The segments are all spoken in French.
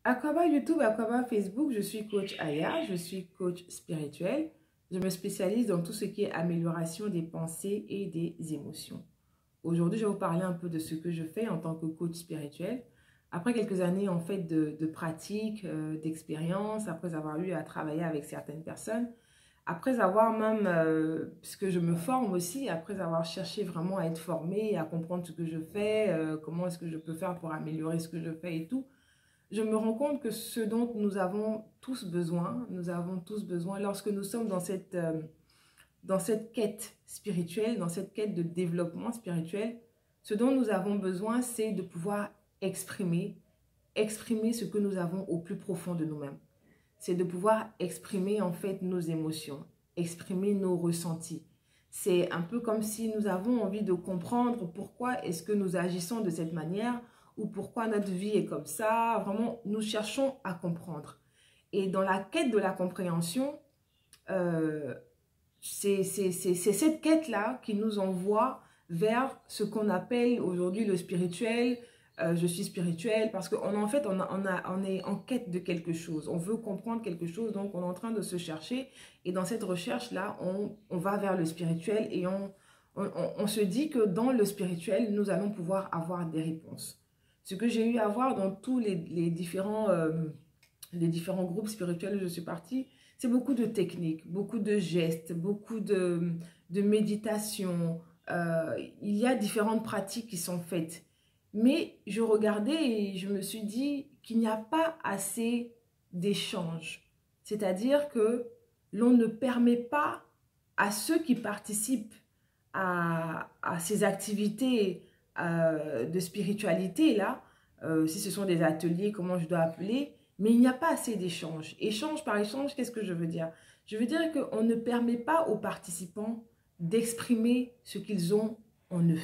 À quoi YouTube, à quoi Facebook, je suis coach Aya, je suis coach spirituel. Je me spécialise dans tout ce qui est amélioration des pensées et des émotions. Aujourd'hui, je vais vous parler un peu de ce que je fais en tant que coach spirituel. Après quelques années en fait de pratique, d'expérience, après avoir eu à travailler avec certaines personnes, après avoir même, puisque je me forme aussi, après avoir cherché vraiment à être formée, à comprendre ce que je fais, comment est-ce que je peux faire pour améliorer ce que je fais et tout, je me rends compte que ce dont nous avons tous besoin lorsque nous sommes dans cette quête spirituelle, dans cette quête de développement spirituel, ce dont nous avons besoin, c'est de pouvoir exprimer ce que nous avons au plus profond de nous-mêmes. C'est de pouvoir exprimer en fait nos émotions, exprimer nos ressentis. C'est un peu comme si nous avons envie de comprendre pourquoi est-ce que nous agissons de cette manière ou pourquoi notre vie est comme ça. Vraiment, nous cherchons à comprendre. Et dans la quête de la compréhension, euh, c'est cette quête-là qui nous envoie vers ce qu'on appelle aujourd'hui le spirituel. Je suis spirituel parce qu'en fait, on est en quête de quelque chose. On veut comprendre quelque chose, donc on est en train de se chercher. Et dans cette recherche-là, on va vers le spirituel et on se dit que dans le spirituel, nous allons pouvoir avoir des réponses. Ce que j'ai eu à voir dans tous les différents groupes spirituels où je suis partie, c'est beaucoup de techniques, beaucoup de gestes, beaucoup de méditation. Il y a différentes pratiques qui sont faites. Mais je regardais et je me suis dit qu'il n'y a pas assez d'échanges. C'est-à-dire que l'on ne permet pas à ceux qui participent à ces activités de spiritualité, là, si ce sont des ateliers, comment je dois appeler, mais il n'y a pas assez d'échanges. Échange par échange, qu'est-ce que je veux dire? Je veux dire qu'on ne permet pas aux participants d'exprimer ce qu'ils ont en eux.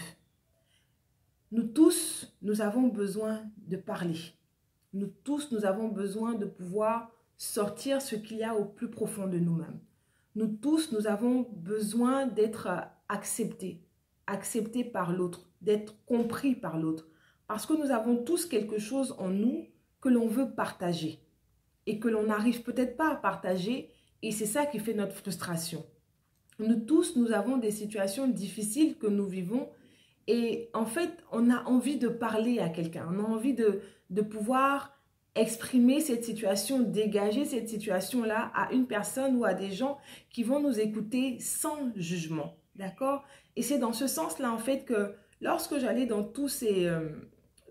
Nous tous, nous avons besoin de parler. Nous tous, nous avons besoin de pouvoir sortir ce qu'il y a au plus profond de nous-mêmes. Nous tous, nous avons besoin d'être acceptés, acceptés par l'autre, d'être compris par l'autre. Parce que nous avons tous quelque chose en nous que l'on veut partager et que l'on n'arrive peut-être pas à partager, et c'est ça qui fait notre frustration. Nous tous, nous avons des situations difficiles que nous vivons et en fait, on a envie de parler à quelqu'un, on a envie de pouvoir exprimer cette situation, dégager cette situation-là à une personne ou à des gens qui vont nous écouter sans jugement, d'accord? Et c'est dans ce sens-là, en fait, que lorsque j'allais dans tous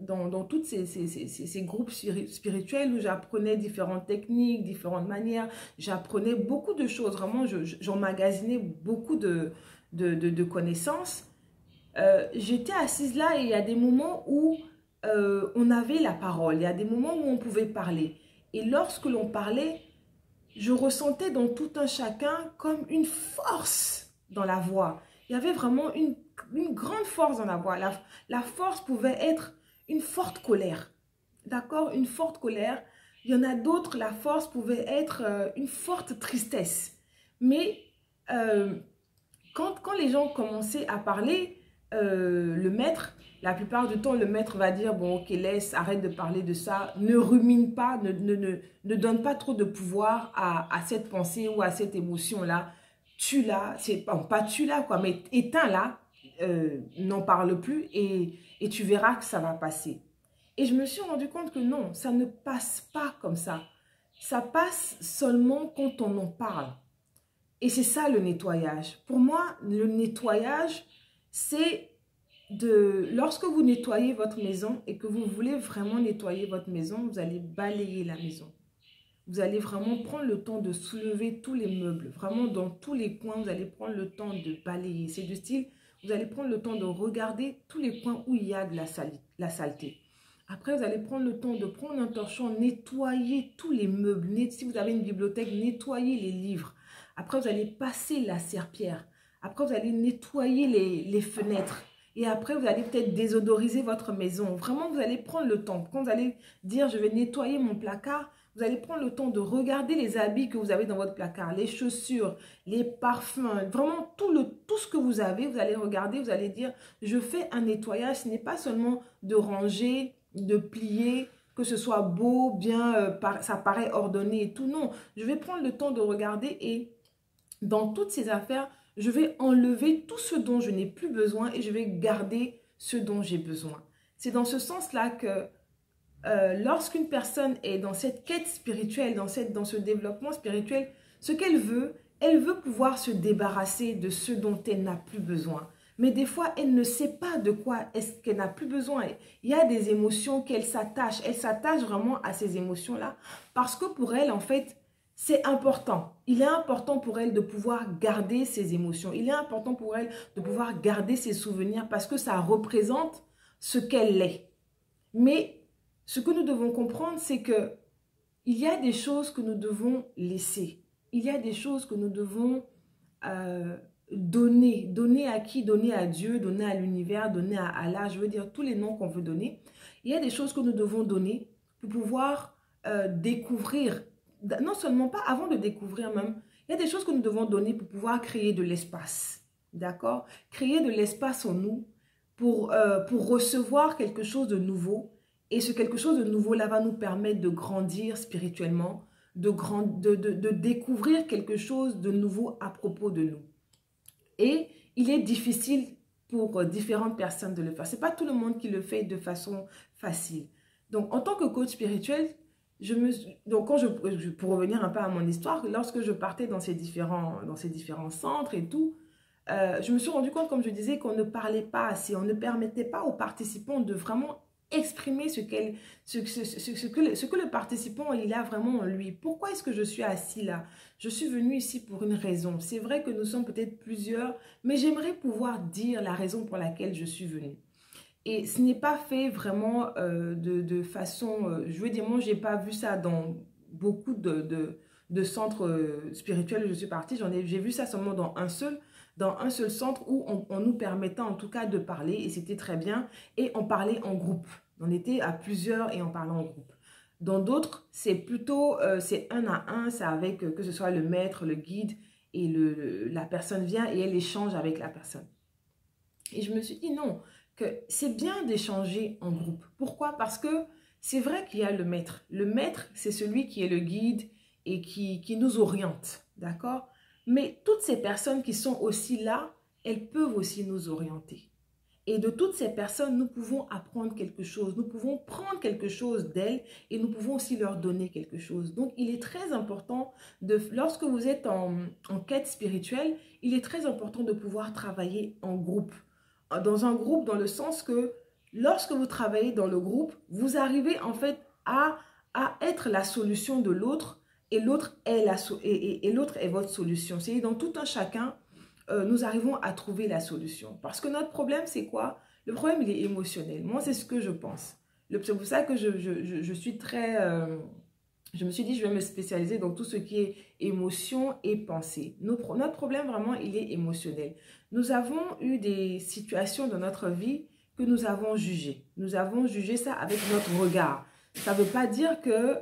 dans tous ces groupes spirituels où j'apprenais différentes techniques, différentes manières, j'apprenais beaucoup de choses, vraiment, j'emmagasinais beaucoup de connaissances. J'étais assise là et il y a des moments où on avait la parole, il y a des moments où on pouvait parler. Et lorsque l'on parlait, je ressentais dans tout un chacun comme une force dans la voix. Il y avait vraiment une grande force dans la voix. La force pouvait être une forte colère. D'accord? Une forte colère. Il y en a d'autres, la force pouvait être une forte tristesse. Mais quand les gens commençaient à parler, le maître, la plupart du temps, le maître va dire, bon, ok, laisse, arrête de parler de ça, ne rumine pas, ne donne pas trop de pouvoir à cette pensée ou à cette émotion-là. Tue-la, c'est pas tue-la, quoi, mais éteins-la, n'en parle plus et tu verras que ça va passer. Et je me suis rendu compte que non, ça ne passe pas comme ça. Ça passe seulement quand on en parle. Et c'est ça le nettoyage. Pour moi, le nettoyage, c'est lorsque vous nettoyez votre maison et que vous voulez vraiment nettoyer votre maison, vous allez balayer la maison. Vous allez vraiment prendre le temps de soulever tous les meubles. Vraiment, dans tous les coins, vous allez prendre le temps de balayer. C'est du style, vous allez prendre le temps de regarder tous les coins où il y a de la saleté. Après, vous allez prendre le temps de prendre un torchon, nettoyer tous les meubles. Si vous avez une bibliothèque, nettoyer les livres. Après, vous allez passer la serpillière. Après, vous allez nettoyer les fenêtres. Et après, vous allez peut-être désodoriser votre maison. Vraiment, vous allez prendre le temps. Quand vous allez dire, je vais nettoyer mon placard, vous allez prendre le temps de regarder les habits que vous avez dans votre placard, les chaussures, les parfums, vraiment tout ce que vous avez. Vous allez regarder, vous allez dire, je fais un nettoyage. Ce n'est pas seulement de ranger, de plier, que ce soit beau, bien, ça paraît ordonné et tout. Non, je vais prendre le temps de regarder et dans toutes ces affaires, je vais enlever tout ce dont je n'ai plus besoin et je vais garder ce dont j'ai besoin. C'est dans ce sens-là que lorsqu'une personne est dans cette quête spirituelle, dans ce développement spirituel, ce qu'elle veut pouvoir se débarrasser de ce dont elle n'a plus besoin. Mais des fois, elle ne sait pas de quoi est-ce qu'elle n'a plus besoin. Il y a des émotions qu'elle s'attache. Elle s'attache vraiment à ces émotions-là parce que pour elle, en fait, c'est important. Il est important pour elle de pouvoir garder ses émotions. Il est important pour elle de pouvoir garder ses souvenirs parce que ça représente ce qu'elle est. Mais ce que nous devons comprendre, c'est que il y a des choses que nous devons laisser. Il y a des choses que nous devons donner. Donner à qui? Donner à Dieu, donner à l'univers, donner à Allah. Je veux dire tous les noms qu'on veut donner. Il y a des choses que nous devons donner pour pouvoir découvrir. Non seulement pas avant de découvrir même. Il y a des choses que nous devons donner pour pouvoir créer de l'espace. D'accord? Créer de l'espace en nous pour recevoir quelque chose de nouveau. Et ce quelque chose de nouveau-là va nous permettre de grandir spirituellement, de découvrir quelque chose de nouveau à propos de nous. Et il est difficile pour différentes personnes de le faire. Ce n'est pas tout le monde qui le fait de façon facile. Donc, en tant que coach spirituel, pour revenir un peu à mon histoire, lorsque je partais dans ces différents centres et tout, je me suis rendu compte, comme je disais, qu'on ne parlait pas assez, on ne permettait pas aux participants de vraiment exprimer ce que le participant il a vraiment en lui. Pourquoi est-ce que je suis assis là? Je suis venu ici pour une raison. C'est vrai que nous sommes peut-être plusieurs, mais j'aimerais pouvoir dire la raison pour laquelle je suis venu. Et ce n'est pas fait vraiment de façon... je veux dire, moi, je n'ai pas vu ça dans beaucoup de centres spirituels où je suis partie. J'ai vu ça seulement dans un seul centre où on nous permettait en tout cas de parler et c'était très bien. Et on parlait en groupe. On était à plusieurs et on parlait en groupe. Dans d'autres, c'est plutôt c'est un à un, c'est avec que ce soit le maître, le guide et la personne vient et elle échange avec la personne. Et je me suis dit non, que c'est bien d'échanger en groupe. Pourquoi? Parce que c'est vrai qu'il y a le maître. Le maître, c'est celui qui est le guide et qui nous oriente, d'accord? Mais toutes ces personnes qui sont aussi là, elles peuvent aussi nous orienter. Et de toutes ces personnes, nous pouvons apprendre quelque chose. Nous pouvons prendre quelque chose d'elles et nous pouvons aussi leur donner quelque chose. Donc, il est très important, lorsque vous êtes en quête spirituelle, il est très important de pouvoir travailler en groupe. Dans un groupe, dans le sens que lorsque vous travaillez dans le groupe, vous arrivez en fait à être la solution de l'autre et l'autre est votre solution. C'est dans tout un chacun, nous arrivons à trouver la solution. Parce que notre problème, c'est quoi? Le problème, il est émotionnel. Moi, c'est ce que je pense. C'est pour ça que je suis très... je me suis dit, je vais me spécialiser dans tout ce qui est émotion et pensée. Notre problème, vraiment, il est émotionnel. Nous avons eu des situations dans notre vie que nous avons jugées. Nous avons jugé ça avec notre regard. Ça ne veut pas dire que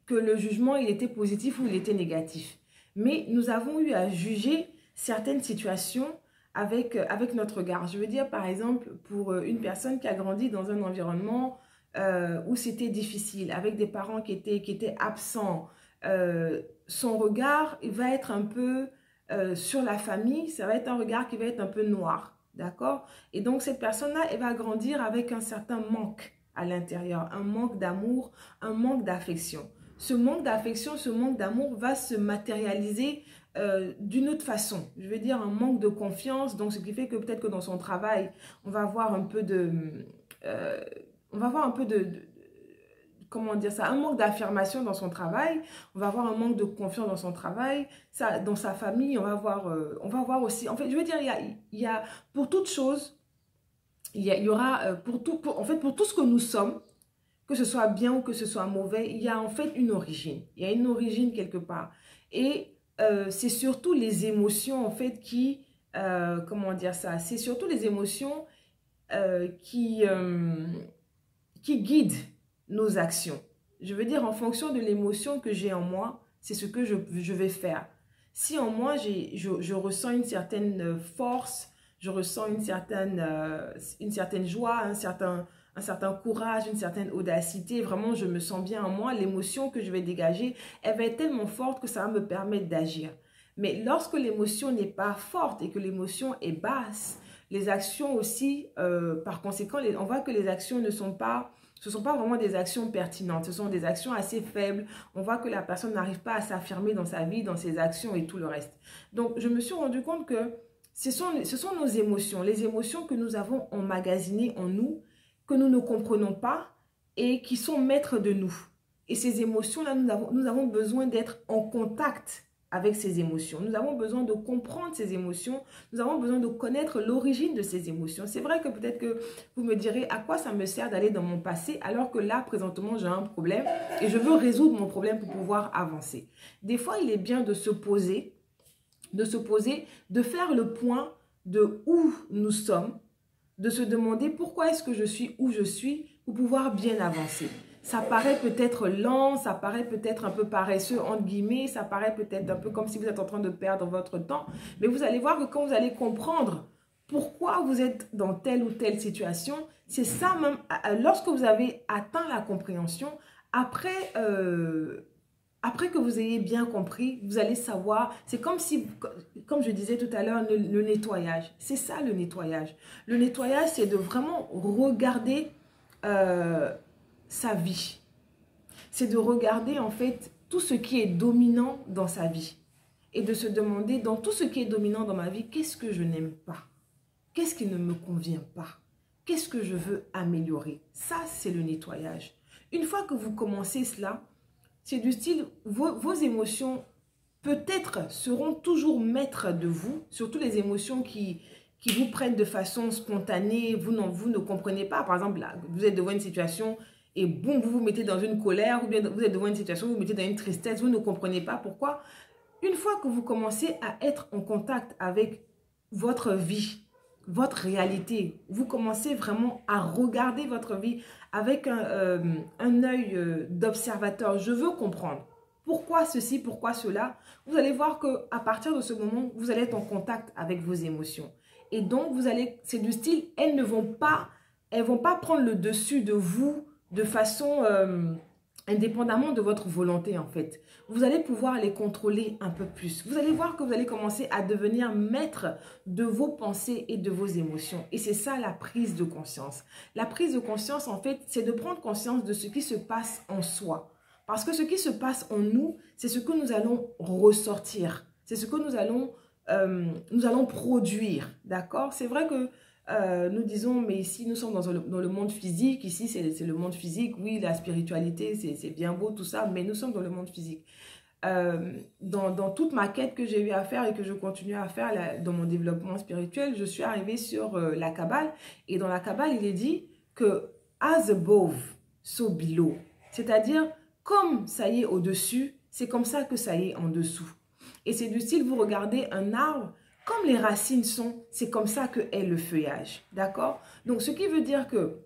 le jugement, il était positif ou il était négatif. Mais nous avons eu à juger certaines situations avec notre regard. Je veux dire, par exemple, pour une personne qui a grandi dans un environnement où c'était difficile, avec des parents qui étaient absents, son regard il va être un peu sur la famille, ça va être un regard qui va être un peu noir, d'accord? Et donc, cette personne-là, elle va grandir avec un certain manque à l'intérieur, un manque d'amour, un manque d'affection. Ce manque d'affection, ce manque d'amour va se matérialiser d'une autre façon. Je veux dire un manque de confiance, donc ce qui fait que peut-être que dans son travail, on va avoir un peu de... comment dire ça, un manque d'affirmation dans son travail, on va avoir un manque de confiance dans son travail, ça, dans sa famille, on va avoir aussi, en fait, je veux dire, il y a pour toute chose, il y aura, en fait, pour tout ce que nous sommes, que ce soit bien ou que ce soit mauvais, il y a en fait une origine, il y a une origine quelque part, et c'est surtout les émotions, en fait, qui, comment dire ça, c'est surtout les émotions qui guident nos actions. Je veux dire, en fonction de l'émotion que j'ai en moi, c'est ce que je vais faire. Si en moi, je ressens une certaine force, je ressens une certaine joie, un certain courage, une certaine audacité. Vraiment, je me sens bien en moi. L'émotion que je vais dégager, elle va être tellement forte que ça va me permettre d'agir. Mais lorsque l'émotion n'est pas forte et que l'émotion est basse, les actions aussi, par conséquent, on voit que les actions ne sont pas... Ce ne sont pas vraiment des actions pertinentes, ce sont des actions assez faibles. On voit que la personne n'arrive pas à s'affirmer dans sa vie, dans ses actions et tout le reste. Donc, je me suis rendu compte que ce sont nos émotions, les émotions que nous avons emmagasinées en nous, que nous ne comprenons pas et qui sont maîtres de nous. Et ces émotions-là, nous avons besoin d'être en contact avec ces émotions. Nous avons besoin de comprendre ces émotions. Nous avons besoin de connaître l'origine de ces émotions. C'est vrai que peut-être que vous me direz à quoi ça me sert d'aller dans mon passé alors que là, présentement, j'ai un problème et je veux résoudre mon problème pour pouvoir avancer. Des fois, il est bien de se poser, de faire le point de où nous sommes, de se demander pourquoi est-ce que je suis où je suis pour pouvoir bien avancer. Ça paraît peut-être lent, ça paraît peut-être un peu paresseux, entre guillemets, ça paraît peut-être un peu comme si vous êtes en train de perdre votre temps, mais vous allez voir que quand vous allez comprendre pourquoi vous êtes dans telle ou telle situation, c'est ça même, lorsque vous avez atteint la compréhension, après que vous ayez bien compris, vous allez savoir, c'est comme si, comme je disais tout à l'heure, le nettoyage, c'est ça le nettoyage. Le nettoyage, c'est de vraiment regarder sa vie. C'est de regarder en fait tout ce qui est dominant dans sa vie et de se demander dans tout ce qui est dominant dans ma vie, qu'est-ce que je n'aime pas? Qu'est-ce qui ne me convient pas? Qu'est-ce que je veux améliorer? Ça, c'est le nettoyage. Une fois que vous commencez cela, c'est du style, vos émotions peut-être seront toujours maîtres de vous, surtout les émotions qui vous prennent de façon spontanée, vous ne comprenez pas. Par exemple, là, vous êtes devant une situation et boum, vous vous mettez dans une colère, ou bien vous êtes devant une situation, vous vous mettez dans une tristesse, vous ne comprenez pas pourquoi. Une fois que vous commencez à être en contact avec votre vie, votre réalité, vous commencez vraiment à regarder votre vie avec un œil d'observateur. Je veux comprendre pourquoi ceci, pourquoi cela. Vous allez voir qu'à partir de ce moment, vous allez être en contact avec vos émotions. Et donc, c'est du style, elles ne vont pas prendre le dessus de vous de façon indépendamment de votre volonté en fait. Vous allez pouvoir les contrôler un peu plus. Vous allez voir que vous allez commencer à devenir maître de vos pensées et de vos émotions. Et c'est ça la prise de conscience. La prise de conscience en fait, c'est de prendre conscience de ce qui se passe en soi. Parce que ce qui se passe en nous, c'est ce que nous allons ressortir. C'est ce que nous allons produire. D'accord? C'est vrai que nous disons, mais ici, nous sommes dans le monde physique. Ici, c'est le monde physique. Oui, la spiritualité, c'est bien beau, tout ça, mais nous sommes dans le monde physique. Dans toute ma quête que j'ai eu à faire et que je continue à faire dans mon développement spirituel, je suis arrivée sur la Kabbale. Et dans la Kabbale, il est dit que « as above, so below ». C'est-à-dire, comme ça y est au-dessus, c'est comme ça que ça y est en dessous. Et c'est du style, vous regardez un arbre, comme les racines sont, c'est comme ça que est le feuillage. D'accord? Donc, ce qui veut dire que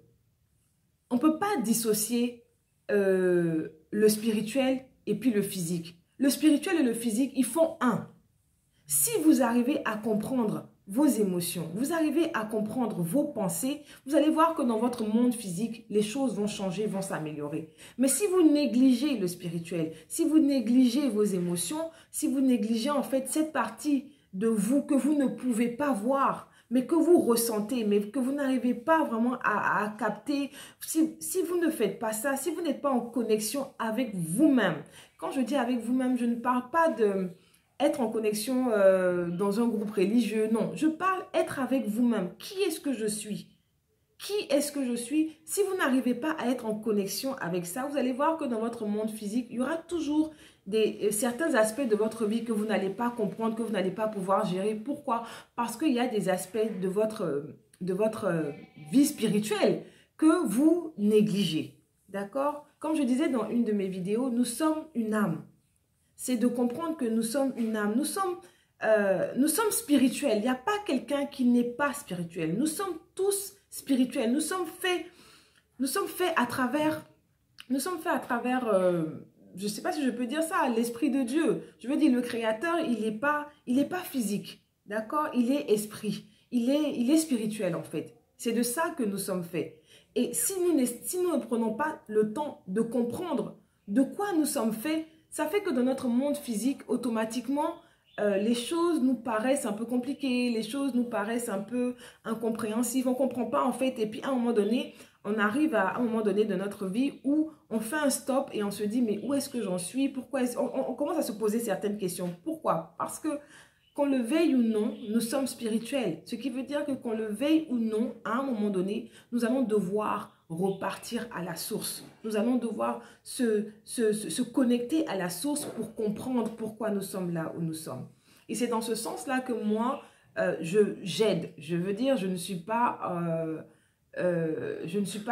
on ne peut pas dissocier le spirituel et puis le physique. Le spirituel et le physique, ils font un. Si vous arrivez à comprendre vos émotions, vous arrivez à comprendre vos pensées, vous allez voir que dans votre monde physique, les choses vont changer, vont s'améliorer. Mais si vous négligez le spirituel, si vous négligez vos émotions, si vous négligez en fait cette partie de vous que vous ne pouvez pas voir, mais que vous ressentez, mais que vous n'arrivez pas vraiment à capter, si vous ne faites pas ça, si vous n'êtes pas en connexion avec vous-même, quand je dis avec vous-même, je ne parle pas de être en connexion dans un groupe religieux, non, je parle être avec vous-même. Qui est-ce que je suis? Qui est-ce que je suis? Si vous n'arrivez pas à être en connexion avec ça, vous allez voir que dans votre monde physique, il y aura toujours certains aspects de votre vie que vous n'allez pas comprendre, que vous n'allez pas pouvoir gérer. Pourquoi? Parce qu'il y a des aspects de votre vie spirituelle que vous négligez. D'accord? Comme je disais dans une de mes vidéos, nous sommes une âme. C'est de comprendre que nous sommes une âme. Nous sommes spirituels. Il n'y a pas quelqu'un qui n'est pas spirituel. Nous sommes tous spirituels. Nous sommes faits à travers, je ne sais pas si je peux dire ça, l'esprit de Dieu. Je veux dire, le Créateur, il n'est pas physique. D'accord? Il est esprit. Il est spirituel en fait. C'est de ça que nous sommes faits. Et si nous ne prenons pas le temps de comprendre de quoi nous sommes faits, ça fait que dans notre monde physique, automatiquement, les choses nous paraissent un peu compliquées, les choses nous paraissent un peu incompréhensibles, on ne comprend pas en fait. Et puis à un moment donné, on arrive à un moment donné de notre vie où on fait un stop et on se dit mais où est-ce que j'en suis? Pourquoi on commence à se poser certaines questions. Pourquoi? Parce que qu'on le veuille ou non, nous sommes spirituels. Ce qui veut dire que qu'on le veuille ou non, à un moment donné, nous allons devoir repartir à la source. Nous allons devoir se connecter à la source pour comprendre pourquoi nous sommes là où nous sommes. Et c'est dans ce sens-là que moi, j'aide. Je veux dire, je ne suis pas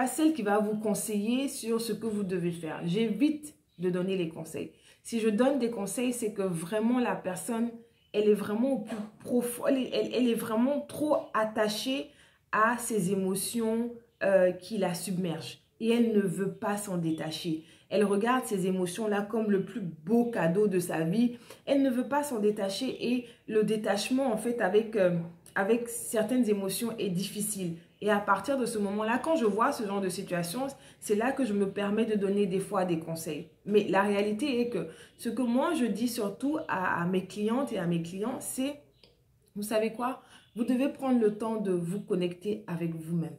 celle qui va vous conseiller sur ce que vous devez faire. J'évite de donner les conseils. Si je donne des conseils, c'est que vraiment la personne, elle est vraiment au plus profond, elle est vraiment trop attachée à ses émotions qui la submergent. Et elle ne veut pas s'en détacher. Elle regarde ces émotions-là comme le plus beau cadeau de sa vie. Elle ne veut pas s'en détacher et le détachement, en fait, avec certaines émotions est difficile. Et à partir de ce moment-là, quand je vois ce genre de situation, c'est là que je me permets de donner des fois des conseils. Mais la réalité est que ce que moi je dis surtout à mes clientes et à mes clients, c'est, vous savez quoi? Vous devez prendre le temps de vous connecter avec vous-même.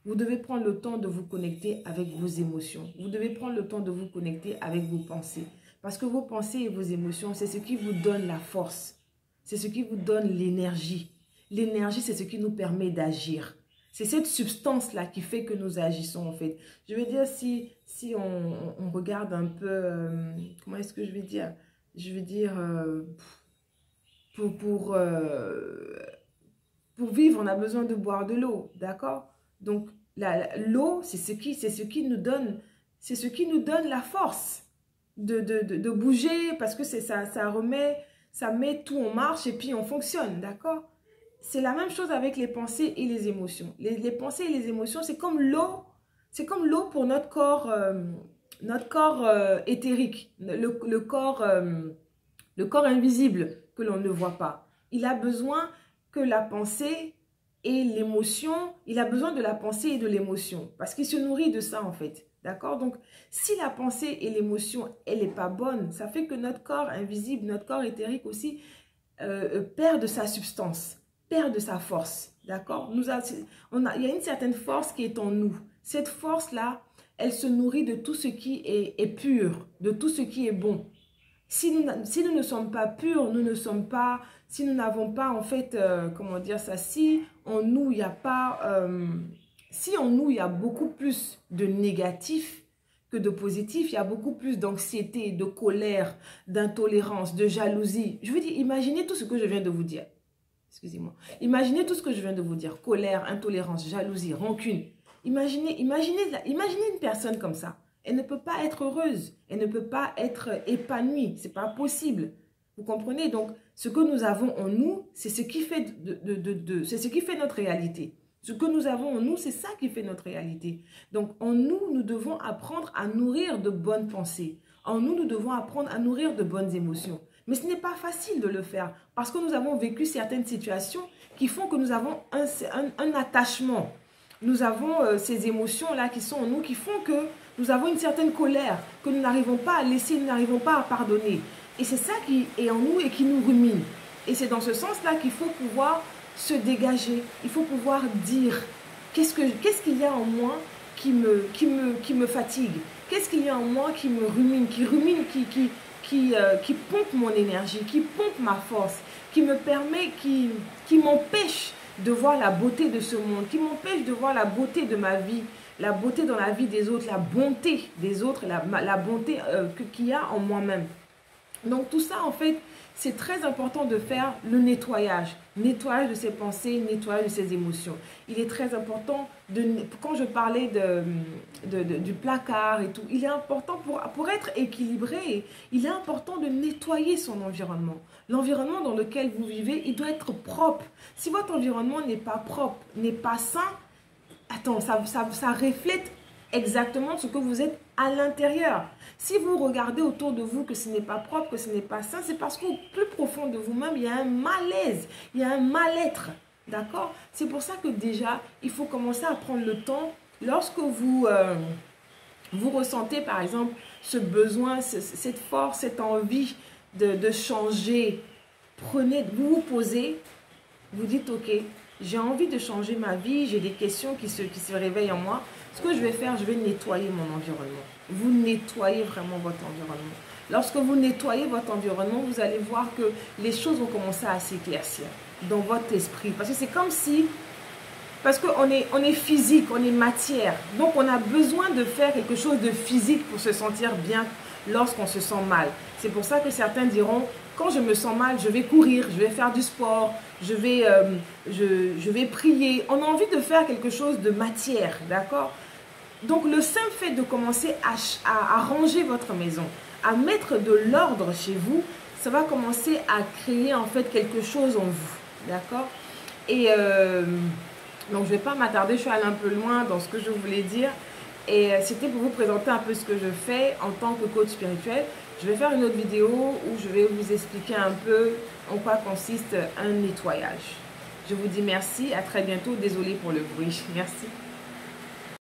Vous devez prendre le temps de vous connecter avec vos émotions. Vous devez prendre le temps de vous connecter avec vos pensées. Parce que vos pensées et vos émotions, c'est ce qui vous donne la force. C'est ce qui vous donne l'énergie. L'énergie, c'est ce qui nous permet d'agir. C'est cette substance-là qui fait que nous agissons, en fait. Je veux dire, si on regarde un peu, comment est-ce que je vais dire? Je veux dire, pour vivre, on a besoin de boire de l'eau, d'accord? Donc, l'eau, c'est ce qui nous donne la force de bouger, parce que ça met tout en marche et puis on fonctionne, d'accord? C'est la même chose avec les pensées et les émotions. Les pensées et les émotions, c'est comme l'eau pour notre corps éthérique, le corps invisible que l'on ne voit pas. Il a besoin que la pensée et l'émotion, il a besoin de la pensée et de l'émotion parce qu'il se nourrit de ça en fait. D'accord? Donc, si la pensée et l'émotion, elle n'est pas bonne, ça fait que notre corps invisible, notre corps éthérique aussi, perd de sa substance, perd de sa force. D'accord? Il y a une certaine force qui est en nous. Cette force-là, elle se nourrit de tout ce qui est pur, de tout ce qui est bon. Si nous ne sommes pas purs, si nous n'avons pas en fait, comment dire ça, si en nous il n'y a pas, si en nous il y a beaucoup plus de négatif que de positif, il y a beaucoup plus d'anxiété, de colère, d'intolérance, de jalousie. Je veux dire, imaginez tout ce que je viens de vous dire. Excusez-moi. Imaginez tout ce que je viens de vous dire. Colère, intolérance, jalousie, rancune. Imaginez une personne comme ça. Elle ne peut pas être heureuse. Elle ne peut pas être épanouie. Ce n'est pas possible. Vous comprenez? Donc, ce que nous avons en nous, c'est ce qui fait c'est ce qui fait notre réalité. Ce que nous avons en nous, c'est ça qui fait notre réalité. Donc, en nous, nous devons apprendre à nourrir de bonnes pensées. En nous, nous devons apprendre à nourrir de bonnes émotions. Mais ce n'est pas facile de le faire parce que nous avons vécu certaines situations qui font que nous avons un attachement. Nous avons ces émotions-là qui sont en nous, qui font que nous avons une certaine colère que nous n'arrivons pas à laisser, nous n'arrivons pas à pardonner. Et c'est ça qui est en nous et qui nous rumine. Et c'est dans ce sens-là qu'il faut pouvoir se dégager. Il faut pouvoir dire qu'est-ce qu'il y a en moi qui me fatigue. Qu'est-ce qu'il y a en moi qui me rumine, qui pompe mon énergie, qui pompe ma force, qui me permet, qui m'empêche de voir la beauté de ce monde, qui m'empêche de voir la beauté de ma vie, la beauté dans la vie des autres, la bonté des autres, la bonté qu'il y a en moi-même. Donc tout ça, en fait, c'est très important de faire le nettoyage de ses pensées, nettoyage de ses émotions. Il est très important, quand je parlais du placard et tout, il est important pour être équilibré, il est important de nettoyer son environnement. L'environnement dans lequel vous vivez, il doit être propre. Si votre environnement n'est pas propre, n'est pas sain, attends, ça reflète exactement ce que vous êtes à l'intérieur. Si vous regardez autour de vous que ce n'est pas propre, que ce n'est pas sain, c'est parce qu'au plus profond de vous-même, il y a un malaise, il y a un mal-être. D'accord? C'est pour ça que déjà, il faut commencer à prendre le temps lorsque vous, vous ressentez par exemple ce besoin, cette force, cette envie de changer. Prenez, vous vous posez, vous dites ok, j'ai envie de changer ma vie, j'ai des questions qui se réveillent en moi. Ce que je vais faire, je vais nettoyer mon environnement. Vous nettoyez vraiment votre environnement. Lorsque vous nettoyez votre environnement, vous allez voir que les choses vont commencer à s'éclaircir dans votre esprit. Parce que c'est comme si, parce qu'on est physique, on est matière. Donc on a besoin de faire quelque chose de physique pour se sentir bien lorsqu'on se sent mal. C'est pour ça que certains diront, quand je me sens mal, je vais courir, je vais faire du sport, je vais prier. On a envie de faire quelque chose de matière, d'accord? Donc le simple fait de commencer à ranger votre maison, à mettre de l'ordre chez vous, ça va commencer à créer en fait quelque chose en vous, d'accord? Et donc je ne vais pas m'attarder, je suis allée un peu loin dans ce que je voulais dire. Et c'était pour vous présenter un peu ce que je fais en tant que coach spirituel. Je vais faire une autre vidéo où je vais vous expliquer un peu en quoi consiste un nettoyage. Je vous dis merci, à très bientôt. Désolée pour le bruit. Merci.